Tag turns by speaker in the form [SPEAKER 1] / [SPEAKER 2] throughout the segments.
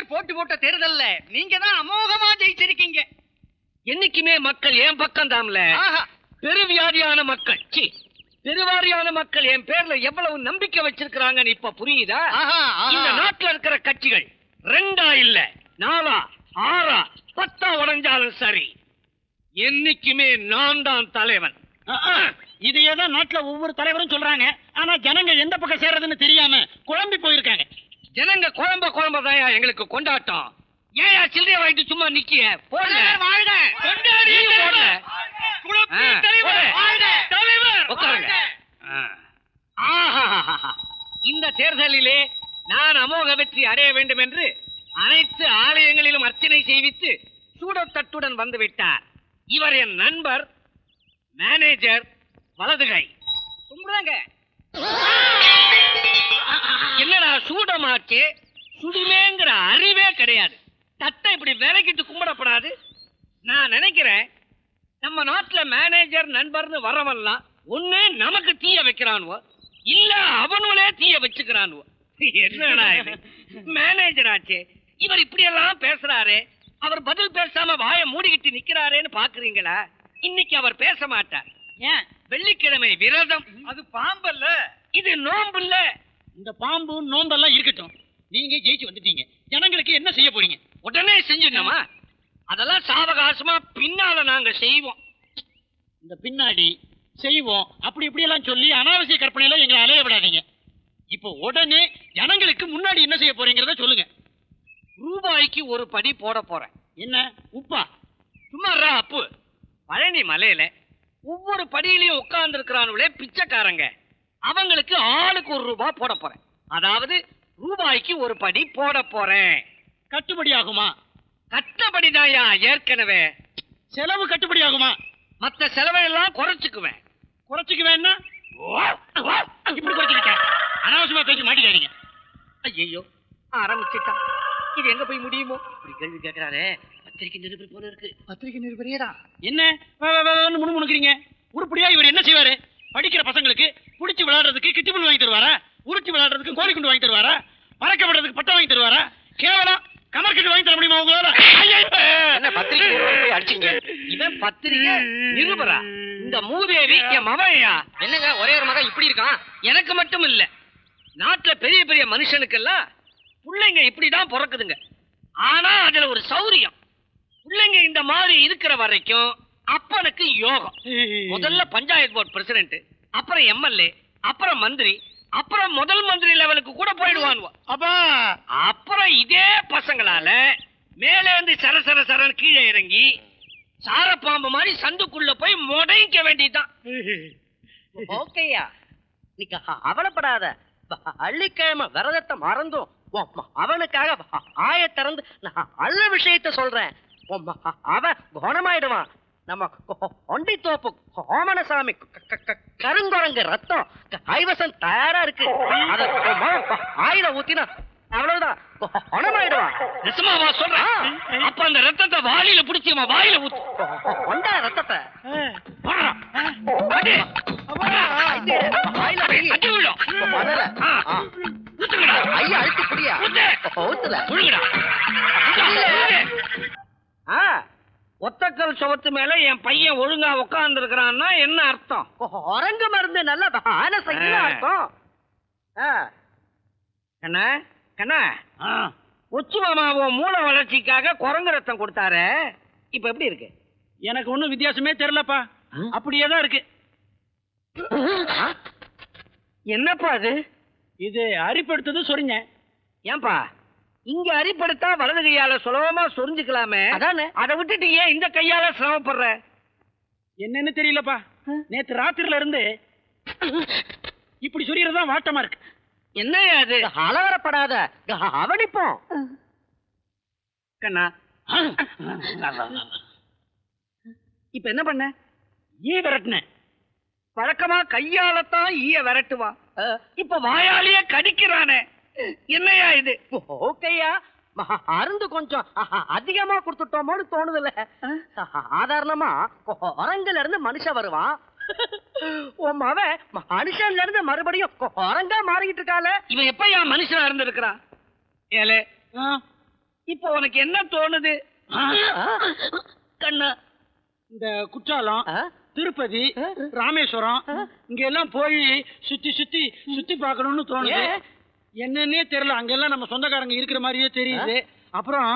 [SPEAKER 1] கட்சிகள் போட்டு போட்ட தேர்தல்ல நீங்க தான் அமோகமா ஜெயிச்சிருக்கீங்க.
[SPEAKER 2] என்னைக்குமே மக்கள் என் பக்கம் தான்ல. பெருவியாதியான மக்கள், பெருவாரியான மக்கள் என் பேர்ல எவ்வளவு நம்பிக்கை வச்சிருக்கிறாங்கன்னு இப்ப புரியுதா? இந்த நாட்டுல இருக்கிற கட்சிகள் 2 இல்ல 4 6 10 உடைஞ்சாலும் சரி, என்னைக்குமே நான் தான் தலைவன்.
[SPEAKER 1] இதையேதான் நாட்டுல ஒவ்வொரு தலைவரும் சொல்றாங்க. ஆனா ஜனங்க எந்த பக்கம் சேர்றதுன்னு தெரியாம குழம்பி போயிருக்காங்க.
[SPEAKER 2] ஜனங்க குழம்பதான் எங்களுக்கு கொண்டாட்டம். ஏயா சில்லறைய வாங்கிட்டு சும்மா நிக்கிய? போடுங்க. உட்காருங்க. இந்த தேர்தலிலே நான் அமோக வெற்றி அடைய வேண்டும் என்று அனைத்து ஆலயங்களிலும் அர்ச்சனை செய்வித்து சூடத்தட்டுடன் வந்து விட்டார். இவர் என் நண்பர், மேனேஜர், வலதுகை. கும்பிடுங்க. என்னடா சூடமாச்சே, சுடுமேங்கிற அறிவே கிடையாது. தட்டை இப்படி விலகிட்டு கும்பிடப்படாது. நான் நினைக்கிறேன் நம்ம நாட்டுல மேனேஜர் நண்பர்னு வரவெல்லாம் ஒண்ணு நமக்கு தீய வைக்கிறானுவோ, இல்ல அவனுங்களே தீய வச்சுக்கிறானுவோ. என்னடா இது மேனேஜர் ஆச்சே, இவர் இப்படி எல்லாம் பேசுறாரு, அவர் பதில் பேசாம வாயை மூடிக்கிட்டு நிக்கிறாரேன்னு பாக்குறீங்களா? இன்னைக்கு அவர் பேச மாட்டார். ஏன்? வெள்ளிக்கிழமை விரதம்.
[SPEAKER 1] அது பாம்பல்ல,
[SPEAKER 2] இது நோம்பு இல்ல.
[SPEAKER 1] இந்த பாம்பு நோம்பெல்லாம் இருக்கட்டும், நீங்க ஜெயிச்சு வந்துட்டீங்க. ஜனங்களுக்கு என்ன செய்ய போறீங்க?
[SPEAKER 2] உடனே செஞ்சிடணுமா? அதெல்லாம் சாவகாசமா பின்னால நாங்க செய்வோம்.
[SPEAKER 1] இந்த பின்னாடி செய்வோம் அப்படி இப்படி எல்லாம் சொல்லி அனாவசிய கற்பனையில எங்களை அலைய விடாதீங்க. இப்போ உடனே ஜனங்களுக்கு முன்னாடி என்ன செய்ய போறீங்கிறத சொல்லுங்க.
[SPEAKER 2] ரூபாய்க்கு ஒரு படி போட போறேன்.
[SPEAKER 1] என்ன உப்பா?
[SPEAKER 2] சும்மாரா அப்பு. பழனி மலையில ஒவ்வொரு படியிலையும் உட்கார்ந்து இருக்கிறானுங்களே பிச்சைக்காரங்க, அவங்களுக்கு ஆளுக்கு ₹1 போட போறேன். அதாவது ரூபாய்க்கு ஒரு படி போட போறேன்.
[SPEAKER 1] கட்டுப்படி ஆகுமா?
[SPEAKER 2] கட்டபடிதாயா ஏற்கனவே.
[SPEAKER 1] செலவு கட்டுப்படி ஆகுமா?
[SPEAKER 2] மத்த செலவையெல்லாம் குறைச்சுக்குவேன்.
[SPEAKER 1] குறைச்சுக்குவேன்னா இப்படி குறைச்சுக்கிட்ட அனாவசியமா பேசி மாட்டிக்காதீங்க.
[SPEAKER 2] ஐயோ ஆரம்பிச்சுட்டா. இது எங்க போய் முடியுமோ? இப்படி கேள்வி கேட்கிறாரே. பத்திரிகை நிருபர் போல இருக்கு. பத்திரிகை நிருபரேடா.
[SPEAKER 1] என்ன முணுமுணுக்கிறீங்க? உருப்படியா இவர் என்ன செய்வாரு? படிக்கிற பசங்களுக்கு புடிச்சு விளையாடுறதுக்கு கிட்டிபுல் வாங்கி தருவாரா? உருட்டி விளையாடுறதுக்கு கோழி குண்டு வாங்கி தருவாரா? பறக்க விடுறதுக்கு பட்டம் வாங்கி தருவாரா? கேவலம் கமர்கட்டு வாங்கி தர முடியுமா உங்களால?
[SPEAKER 2] என்ன பத்திரிகை நிருபர் போய் அடிச்சீங்க? இவன் பத்திரிகை நிருபரா? இந்த மூதேவி என் மகன்யா. என்னங்க ஒரே ஒரு மகன் இப்படி இருக்கான்? எனக்கு மட்டும் இல்ல, நாட்டுல பெரிய பெரிய மனுஷனுக்கெல்லாம் பிள்ளைங்க இப்படிதான் பிறக்குதுங்க. ஆனா அதுல ஒரு சௌரியம், பிள்ளைங்க இந்த மாதிரி இருக்கிற வரைக்கும் அப்பனுக்கு யோகம். முதல்ல பஞ்சாயத்து போர்டு பிரசிடென்ட், அப்புறம் எம்எல்ஏ, அப்புறம் மந்திரி, அப்புறம் முதல் மந்திரி லெவலுக்கு கூட போயிடுவான். அப்புறம் இதே பசங்களால மேல இருந்து சரசர சரன் கீழே இறங்கி சாரப்பாம்பு மாதிரி சந்துக்குள்ள போய் முடைக்க வேண்டியதுதான்.
[SPEAKER 3] ஓகேயா, நீங்க அவலப்படாத. அள்ளிக்கிழமை விரதத்தை மறந்தும் அவனுக்காக ஆய திறந்து நான் நல்ல விஷயத்த சொல்றேன். அவன் குணமாயிடுவான். நம்ம ஒண்டி தோப்பு கோமனசாமி கருங்குரங்கு ரத்தம் கைவசம் தயாரா இருக்கு. அத ஆயுத ஊத்தினா அவ்வளவுதான் குணமாயிடுவான்.
[SPEAKER 2] நிஜமாவா சொல்றேன்? அப்ப அந்த ரத்தத்தை வாயில பிடிச்சி வாயில ஊத்து.
[SPEAKER 3] கொண்டா ரத்தத்தை ஐயா அழுத்தி குடியா ஊத்துல.
[SPEAKER 2] ஒத்தக்கல் சுவத்து மேல என் பையன் ஒழுங்கா உட்கார்ந்து இருக்கிறான்னா என்ன அர்த்தம்?
[SPEAKER 3] குரங்கு மருந்து நல்ல அர்த்தம்.
[SPEAKER 2] கண்ணா கண்ணா, உச்சி மாமாவோ மூளை வளர்ச்சிக்காக குரங்கு ரத்தம் கொடுத்தாரு. இப்ப எப்படி இருக்கு?
[SPEAKER 1] எனக்கு ஒண்ணும் வித்தியாசமே தெரியலப்பா, அப்படியேதான் இருக்கு.
[SPEAKER 2] என்னப்பா அது?
[SPEAKER 1] இது அரிப்படுத்தது சொரிங்க.
[SPEAKER 2] ஏன்பா இங்க அரிப்படுத்தா வலது கையால சுலபமா சொரிஞ்சுக்கலாமே,
[SPEAKER 3] அதானே?
[SPEAKER 2] அதை விட்டுட்டு ஏன் இந்த கையால சிரமப்படுற?
[SPEAKER 1] என்னன்னு தெரியலப்பா, நேத்து ராத்திரில இருந்து இப்படி சொரியறதுதான் வாட்டமா இருக்கு.
[SPEAKER 2] என்ன அது?
[SPEAKER 3] அலவரப்படாத, அவனிப்போம்.
[SPEAKER 2] கண்ணா இப்ப என்ன பண்ண?
[SPEAKER 1] ஈ விரட்டின.
[SPEAKER 2] வழக்கமா கையாலத்தான் ஈய விரட்டுவா, இப்ப வாயாலேயே கடிக்கிறானே, என்னையா இது?
[SPEAKER 3] ஓகேயா, மருந்து கொஞ்சம் அதிகமா கொடுத்துட்டோமோன்னு தோணுதுல. சாதாரணமா குரங்குல இருந்து மனுஷன் வருவான், உன் அவன் மனுஷன்ல இருந்து மறுபடியும் குரங்கா மாறிக்கிட்டு இருக்கால.
[SPEAKER 2] இவன் எப்ப என் மனுஷனா இருந்திருக்கிறான்? ஏலே இப்போ உனக்கு என்ன தோணுது? கண்ணா,
[SPEAKER 1] இந்த குற்றாலம்,
[SPEAKER 3] ஆ?
[SPEAKER 1] திருப்பதி,
[SPEAKER 3] ஆ?
[SPEAKER 1] ராமேஸ்வரம் இங்க எல்லாம் போய் சுத்தி சுத்தி சுத்தி பார்க்கணும்னு தோணுது.
[SPEAKER 3] ஏன்?
[SPEAKER 1] என்னன்னே தெரியல, அங்கெல்லாம் நம்ம சொந்தக்காரங்க இருக்கிற மாதிரியே தெரியுது. அப்புறம்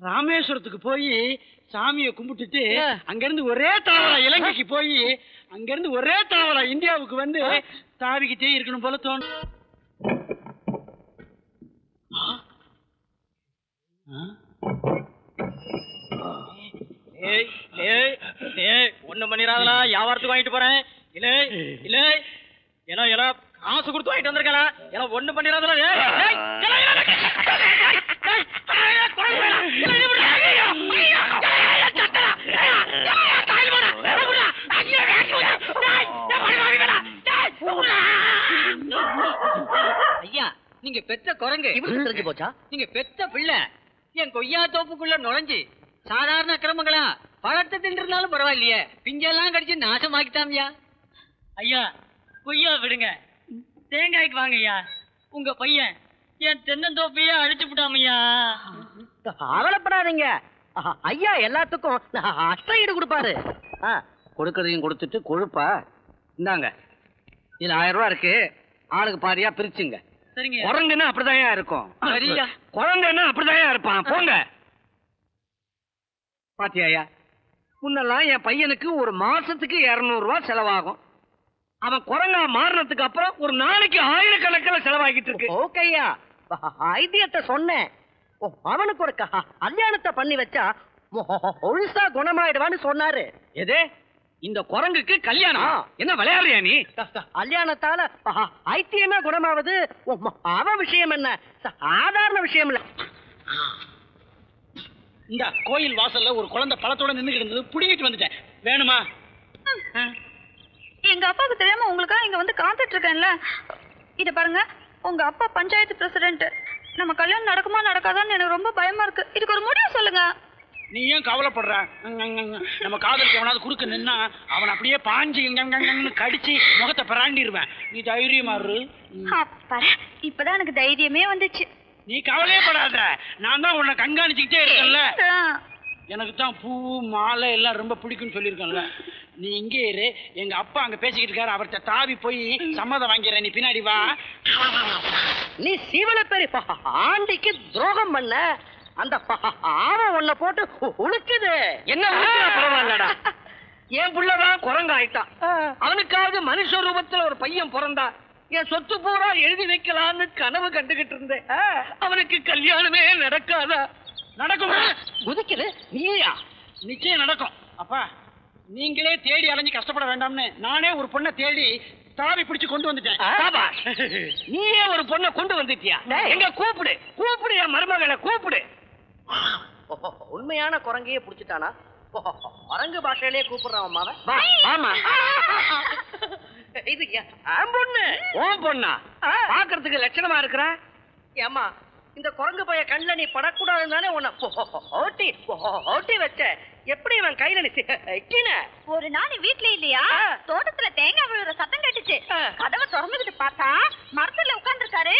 [SPEAKER 1] ராமேஸ்வரத்துக்கு போய் சாமியை கும்பிட்டுட்டு
[SPEAKER 3] ஆ.
[SPEAKER 1] அங்க இருந்து ஒரே தாவலா இலங்கைக்கு போய் அங்க இருந்து ஒரே தாவலா இந்தியாவுக்கு வந்து தாவிக்கிட்டே இருக்கணும் போல தோணும்.
[SPEAKER 2] ஒண்ணும் பண்ணிடாதா, வியாபாரத்துக்கு வாங்கிட்டு போறேன். இல்ல இல்ல ஏன்னா எல்லாம் காசு கொடுத்து வாங்கிட்டு வந்திருக்கலாம். எல்லாம் ஒண்ணும் பண்ணிடாதா. ஐயா, நீங்க பெத்த குரங்கு,
[SPEAKER 3] இவருக்கு தெரிஞ்சு போச்சா?
[SPEAKER 2] நீங்க பெத்த பிள்ளை என் கொய்யா தோப்புக்குள்ள நுழைஞ்சு சாதாரண கிரமங்களா பழத்தை தின்றிருந்தாலும் பரவாயில்லையே, பிஞ்செல்லாம் கடிச்சு நாசமாக்கிட்டாமியா. ஐயா, கொய்யா விடுங்க, தேங்காய்க்கு வாங்க ஐயா. உங்க பையன் என் தென்னந்தோப்பையே அழிச்சு விட்டாமையா.
[SPEAKER 3] கவலைப்படாதீங்க, ஐயா எல்லாத்துக்கும் அஷ்ட ஈடு கொடுப்பாரு. கொடுக்கறதையும் கொடுத்துட்டு கொழுப்பா இந்தாங்க, இதுல 1000 ரூபா இருக்கு, ஆளுக்கு பாதியா பிரிச்சுங்க.
[SPEAKER 2] சரிங்க.
[SPEAKER 3] குரங்குன்னா அப்படிதான் இருக்கும்.
[SPEAKER 2] சரியா.
[SPEAKER 3] குழந்தைன்னா அப்படிதான் இருப்பான். போங்க. பாத்தியாயா, முன்னெல்லாம் என் பையனுக்கு ஒரு மாசத்துக்கு 200 ரூபா செலவாகும். அவன் குரங்கா மாறினதுக்கு அப்புறம் ஒரு நாளைக்கு 1000கணக்கில் செலவாகிட்டு இருக்கு. ஓகேயா, ஐதியத்தை சொன்னேன். அவனுக்கு ஒரு கல்யாணத்தை பண்ணி வச்சா ஒழுசா குணமாயிடுவான்னு சொன்னாரு. எது? இந்த குரங்குக்கு கல்யாணம்? என்ன விளையாடுறியா நீ? கல்யாணத்தால ஐத்தியமே குணமாவது அவன் விஷயம் என்ன, சாதாரண விஷயம் இல்ல.
[SPEAKER 1] இந்த கோயில் வாசல்ல ஒரு குழந்தை பழத்தோட நின்னுக்கிட்டு இருந்தது, புடிங்கிட்டு வந்துட்டேன். வேணுமா?
[SPEAKER 4] எங்க அப்பாவுக்கு தெரியாம உங்களுக்காக இங்க வந்து காத்துட்டு இருக்கேன்ல. இத பாருங்க, உங்க அப்பா பஞ்சாயத்து பிரசிடென்ட். நம்ம கல்யாணம் நடக்குமா நடக்காதான்னு எனக்கு ரொம்ப பயமா இருக்கு. இதுக்கு ஒரு முடிவு சொல்லுங்க.
[SPEAKER 1] நீ ஏன் கவலைப்படுற? நம்ம காதலுக்கு எவனாவது குறுக்க நின்னா அவன் அப்படியே பாஞ்சு கடிச்சு முகத்தை பிராண்டிடுவேன். நீ தைரியமா இரு.
[SPEAKER 4] அப்பா, இப்பதான் எனக்கு தைரியமே வந்துச்சு.
[SPEAKER 1] நீ கவலையே படாத, நான் தான் உன்னை கண்காணிச்சுக்கிட்டே இருக்கேன்ல. எனக்கு தான் பூ மாலை எல்லாம் ரொம்ப பிடிக்கும்னு சொல்லியிருக்கேன்ல. நீ இங்கே இரு, எங்க அப்பா அங்க பேசிக்கிட்டு இருக்காரு, அவர்கிட்ட தாவி போய் சம்மதம் வாங்கிறேன். நீ பின்னாடி வா.
[SPEAKER 3] நீ சீவல பெரிய ஆண்டிக்கு துரோகம் பண்ண, அந்த ஆவம் உன்னை போட்டு உழுக்குது. என்ன பரவாயில்லடா, என் புள்ளதான் குரங்கு ஆயிட்டான். அவனுக்காவது மனுஷ ரூபத்துல ஒரு பையன் பிறந்தா என் சொத்து பூரா எழுதி வைக்கலான்னு கனவு கண்டுகிட்டு இருந்தேன். அவனுக்கு கல்யாணமே நடக்காதா?
[SPEAKER 1] நடக்கும்.
[SPEAKER 3] குதிக்குது நீயா?
[SPEAKER 1] நிச்சயம் நடக்கும். அப்பா, நீங்களே தேடி அலைஞ்சு கஷ்டப்பட வேண்டாம்னு நானே ஒரு பொண்ணை தேடி தாவி பிடிச்சு கொண்டு வந்துட்டேன்.
[SPEAKER 3] நீயே ஒரு பொண்ணை கொண்டு வந்துட்டியா? எங்க கூப்பிடு, கூப்பிடு, என் மருமகளை கூப்பிடு. உண்மையான குரங்கையே புடிச்சிட்டானா? குரங்கு பாஷையிலே கூப்பிடுறான் மாவன். ஆமா, இது என் பொண்ணு. உன் பொண்ணா? பாக்குறதுக்கு லட்சணமா இருக்கிற. ஏமா, இந்த குரங்கு பைய கண்ணுல நீ படக்கூடாதுன்னு தானே உன்னை ஓட்டி ஓட்டி வச்ச. எப்படி இவன் கையில நிக்கின?
[SPEAKER 4] ஒரு நாள் வீட்ல இல்லையா, தோட்டத்துல தேங்காய் விழுற சத்தம் கேட்டுச்சு. கதவை திறந்துகிட்டு பார்த்தா மரத்துல உட்கார்ந்துருக்காரு.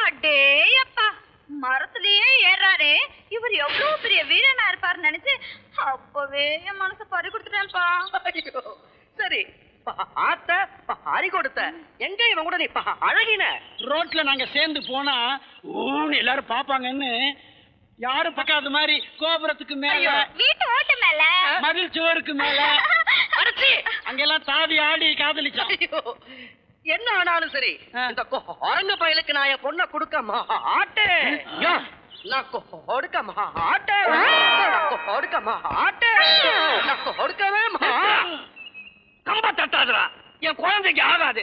[SPEAKER 4] அடே அப்பா, மரத்திலேயே ஏறாரு. இவர் எவ்வளவு பெரிய வீரனா இருப்பாருன்னு நினைச்சு அப்பவே என் மனசை பறி கொடுத்துட்டேன்ப்பா.
[SPEAKER 3] சரி, ஆத்த பறி கொடுத்த. எங்க இவன் கூட நீ அழகின?
[SPEAKER 1] ரோட்ல நாங்க சேர்ந்து போனா ஊன்னு எல்லாரும் பாப்பாங்கன்னு யாரும் பார்க்காத மாதிரி கோபுரத்துக்கு மேல,
[SPEAKER 4] வீட்டு ஓட்டு மேல,
[SPEAKER 1] மதில் சுவருக்கு மேல அங்கெல்லாம் தாவி ஆடி காதலிச்சான்.
[SPEAKER 3] என்ன ஆனாலும் சரி, இந்த குரங்கு பயலுக்கு நான் என் பொண்ணை கொடுக்க மாட்டேன். நான் கொடுக்க மாட்டேன், கொடுக்க மாட்டேன், கொடுக்கவே கம்ப தட்டாதுடா. என் குழந்தைக்கு ஆகாது.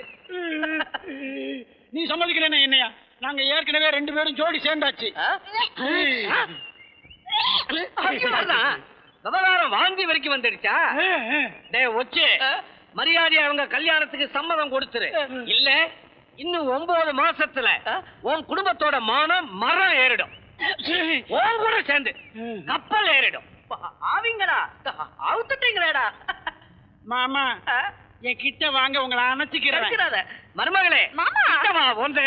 [SPEAKER 1] நீ சம்மதிக்கிறேன்னா என்னையா? நாங்க ஏற்கனவே 2 பேரும் ஜோடி சேர்ந்தாச்சு.
[SPEAKER 3] விவகாரம் வாந்தி வரைக்கும் வந்துடுச்சா? டேய் ஒச்சு, மரியாதையா அவங்க கல்யாணத்துக்கு சம்மதம் கொடுத்துரு. இல்ல இன்னும் 9 மாசத்துல உன் குடும்பத்தோட மானம் மரம் ஏறிடும். உன் கூட சேர்ந்து கப்பல் ஏறிடும். ஆவீங்கடா, அவுத்துட்டீங்களேடா.
[SPEAKER 1] மாமா, என் கிட்ட வாங்க, உங்களை அணைச்சிக்கிறேன்.
[SPEAKER 3] மருமகளே,
[SPEAKER 4] மாமா,
[SPEAKER 3] ஒன்றே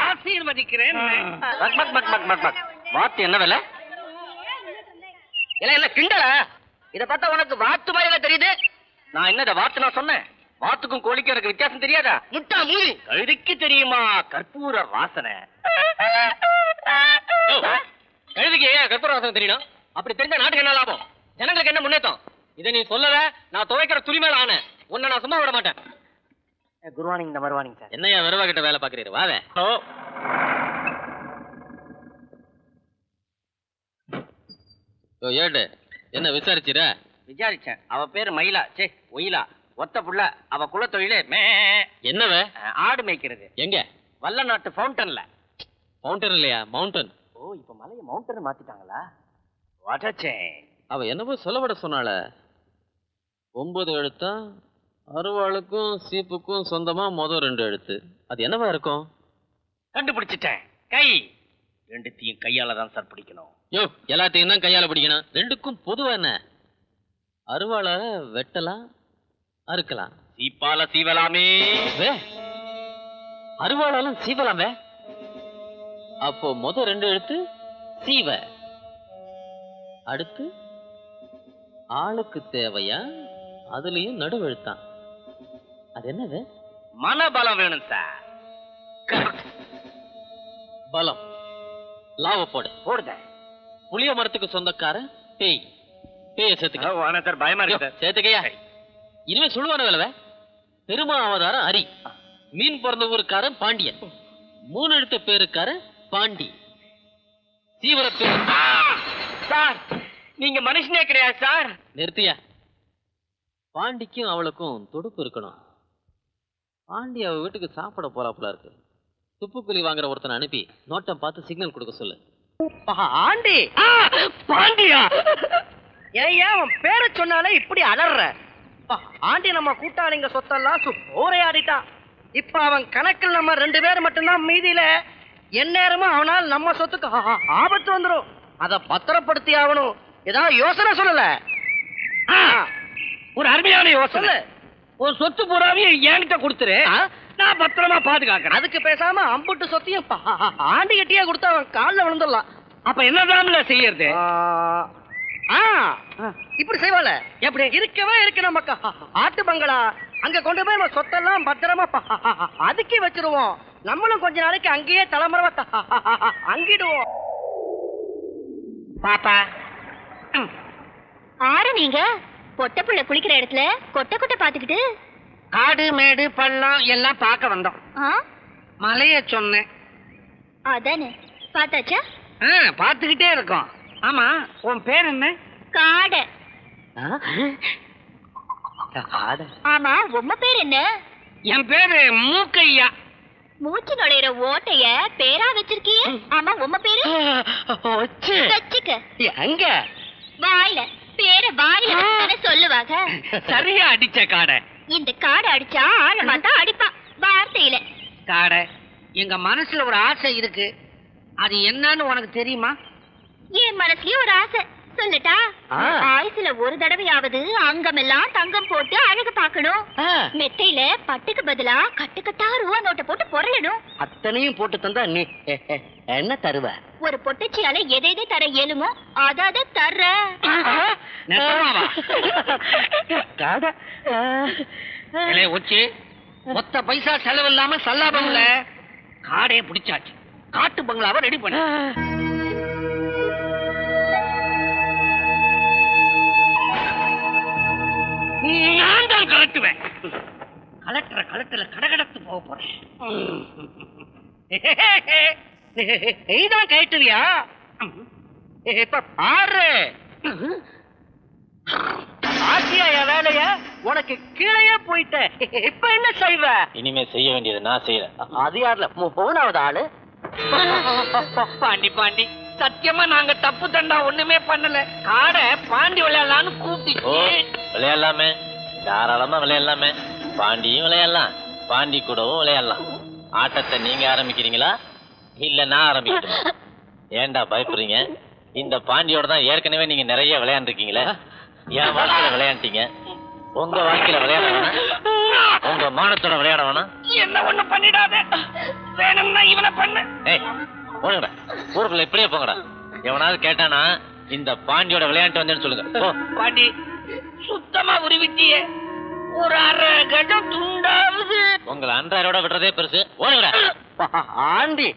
[SPEAKER 3] ஆசீர்வதிக்கிறேன்.
[SPEAKER 2] வாத்து என்ன விலை? என்ன கிண்டலா? இத பார்த்தா உனக்கு வாத்து மாதிரி தெரியுது. நான் என்ன வாத்து நான் சொன்னேன்? வாத்துக்கும் கோழிக்கும் எனக்கு வித்தியாசம் தெரியாதா? முட்டா மூலி கழுதிக்கு தெரியுமா கற்பூர வாசனை? கழுதிக்கு ஏன் கற்பூர வாசனை தெரியணும்? அப்படி தெரிஞ்சா நாட்டுக்கு என்ன லாபம்? ஜனங்களுக்கு என்ன முன்னேற்றம்? இதை நீ சொல்லல, நான் துவைக்கிற துணி மேல ஆன உன்னை நான் சும்மா விட மாட்டேன். Good morning. இந்த மறுவானிங் சார். என்னையா வெறுவா கிட்ட வேலை பாக்குறீரு? வாவே. ஏடு என்ன விசாரிச்சிர? விசாரிச்சேன். அவ பேரு மயிலா. சே ஒயிலா. ஒத்த புள்ள. அவ குலத்தொழிலே என்னவ? ஆடு மேய்க்கிறது. எங்க? வல்ல நாட்டு ஃபவுண்டன்ல. ஃபவுண்டன் இல்லையா, மவுண்டன். ஓ, இப்ப மலைய மவுண்டன் மாத்திட்டாங்களா? வாட்டச்சே. அவ என்னவோ சொல்லப்பட சொன்னால 9 எழுத்தா? அருவாளுக்கும் சீப்புக்கும் சொந்தமா மொதல் 2 எழுத்து. அது என்னவா இருக்கும்? கண்டுபிடிச்சிட்டேன். கை. ரெண்டுத்தையும் கையால தான் சார் பிடிக்கணும். யோ, எல்லாத்தையும் தான் கையால பிடிக்கணும். ரெண்டுக்கும் பொதுவா என்ன? அருவாள வெட்டலாம், அறுக்கலாம். சீப்பால சீவலாமே. அருவாளாலும் சீவலாமே. அப்போ மொதல் 2 எழுத்து சீவ. அடுத்து ஆளுக்கு தேவையா? அதுலயும் நடுவெழுத்தான். அது என்னது? மனபலம் வேணும் சார். பலம். லாவ போடு. போடுத. புளிய மரத்துக்கு சொந்தக்கார பேய். பேய சேர்த்துக்க. சார் பயமா இருக்கு. சேர்த்துக்கையா? இனிமே சொல்லுவான வேலை. பெருமா அவதாரம் அரி. மீன் பிறந்த ஊருக்காரன் பாண்டியன். 3 எழுத்து பேருக்கார பாண்டி. தீவிர பேர். சார் நீங்க மனுஷனே கிடையாது சார். நிறுத்தியா? பாண்டிக்கும் அவளுக்கும் தொடுப்பு இருக்கணும். பாண்டி அவ வீட்டுக்கு சாப்பிட போறாப்புல இருக்கு. துப்புக்குழி வாங்குற ஒருத்தனை அனுப்பி நோட்டம் பார்த்து சிக்னல் கொடுக்க சொல்லு.
[SPEAKER 3] ஆண்டி. பாண்டியா? ஏய்யா அவன் பேரை சொன்னாலே இப்படி அலற? ஆண்டி நம்ம கூட்டாளிங்க சொத்தெல்லாம் ஓரையாடிட்டான். இப்ப அவன் கணக்கில் நம்ம 2 பேர் மட்டும்தான் மீதியில. எந்நேரமும் அவனால் நம்ம சொத்துக்கு ஆபத்து வந்துடும். அத பத்திரப்படுத்தி ஆகணும். ஏதாவது யோசனை சொல்லல? ஒரு அருமையான யோசனை. ஒரு சொத்து பூராவையும் என்கிட்ட கொடுத்துரு, நான் பத்திரமா பாதுகாக்கிறேன். அதுக்கு பேசாம அம்புட்டு சொத்தையும் ஆண்டி கட்டியா கொடுத்து அவன் காலில் விழுந்துடலாம். அப்ப என்னதான் செய்யறது? இப்படி செய்வாள. எப்படி இருக்கவே இருக்கு நமக்கு ஆட்டு பங்களா. அங்க கொண்டு போய் நம்ம சொத்தெல்லாம் பத்திரமா அதுக்கி வச்சிருவோம். நம்மளும் கொஞ்ச நாளைக்கு அங்கேயே தலைமுறை அங்கிடுவோம். பாப்பா
[SPEAKER 4] ஆறு நீங்க பொட்ட புள்ள குளிக்கிற இடத்துல கொட்டை கொட்டை பாத்துக்கிட்டு
[SPEAKER 3] காடு மேடு பள்ளம் எல்லாம் பார்க்க வந்தோம். மலைய சொன்னேன்.
[SPEAKER 4] அதானே பாத்தாச்சா?
[SPEAKER 3] பாத்துக்கிட்டே இருக்கோம். ஆமா உன் பேர் என்ன?
[SPEAKER 4] காடை. ஆமா உம்ம பேர் என்ன?
[SPEAKER 3] என் பேரு மூக்கையா.
[SPEAKER 4] மூச்சு நுழையிற ஓட்டைய பேரா வச்சிருக்கிய. ஆமா உம்ம பேரு? வச்சுக்க.
[SPEAKER 3] எங்க?
[SPEAKER 4] வாயில. பேரை வாயில சொல்லுவாங்க.
[SPEAKER 3] சரியா அடிச்ச காடை.
[SPEAKER 4] இந்த காடை அடிச்சா ஆழமா தான் அடிப்பான் வார்த்தையில.
[SPEAKER 3] காடை எங்க மனசுல ஒரு ஆசை இருக்கு. அது என்னன்னு உனக்கு தெரியுமா?
[SPEAKER 4] என் மனசுலயும் ஒரு ஆசை சொல்லட்டா? ஆயுசுல ஒரு தடவையாவது அங்கமெல்லாம் தங்கம் போட்டு அழகு பார்க்கணும். மெத்தையில பட்டுக்கு பதிலா கட்டுக்கட்டா ரூபா நோட்டை போட்டு பொருளணும்.
[SPEAKER 3] அத்தனையும் போட்டு தந்தா நீ என்ன தருவ?
[SPEAKER 4] ஒரு பொட்டச்சியால எதை எதை தர இயலுமோ அத தர்ற.
[SPEAKER 3] உச்சி மொத்த பைசா செலவு இல்லாம சல்லாபம்ல காடையை பிடிச்சாச்சு. காட்டு பங்களாவை ரெடி பண்ண. நான் தான் கலட்டுவேன். கலெக்டர்ல கடகடத்து போக போறேன். நீதான் கேட்டுவியா? இப்ப பாரு ஆசியா வேலைய உனக்கு கீழே போயிட்ட. இப்ப என்ன செய்வ?
[SPEAKER 2] இனிமே செய்ய வேண்டியது நான் செய்யறேன்.
[SPEAKER 3] அது யாருல 3வது ஆளு? பாண்டி பாண்டி சத்தியமா நாங்க தப்பு தண்டா ஒண்ணுமே பண்ணல. காடை பாண்டி விளையாடலான்னு கூப்பிட்டு.
[SPEAKER 2] விளையாடலாமே, தாராளமா விளையாடலாமே. பாண்டியும் விளையாடலாம், பாண்டி கூடவும் விளையாடலாம். ஆட்டத்தை நீங்க ஆரம்பிக்கிறீங்களா இல்ல நான் ஆரம்பிக்கட்டுமா? ஏன்டா பயப்படுறீங்க? இந்த பாண்டியோட தான் ஏற்கனவே நீங்க நிறைய விளையாண்டுருக்கீங்களே. என் வாழ்க்கையில விளையாண்டீங்க, உங்க வாழ்க்கையில விளையாட வேணாம், உங்க மானத்தோட விளையாட வேணாம்.
[SPEAKER 3] என்ன ஒண்ணு பண்ணிடாத. வேணும்னா இவனை பண்ணு.
[SPEAKER 2] போங்கடா, ஊருக்குள்ள இப்படியே போங்கடா.
[SPEAKER 5] எவனாவது கேட்டானா இந்த பாண்டியோட விளையாட்டு வந்தேன்னு சொல்லுங்க. ஓ
[SPEAKER 2] பாண்டி சுத்தமா உருவிட்டியே. ஒரு அரை கஜம் துண்டாவது.
[SPEAKER 5] உங்களை அன்றாரோட விடுறதே பெருசு. ஓடுற
[SPEAKER 3] ஆண்டி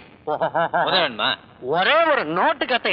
[SPEAKER 5] வேணுமா?
[SPEAKER 3] ஒரே ஒரு நோட்டு கத்தை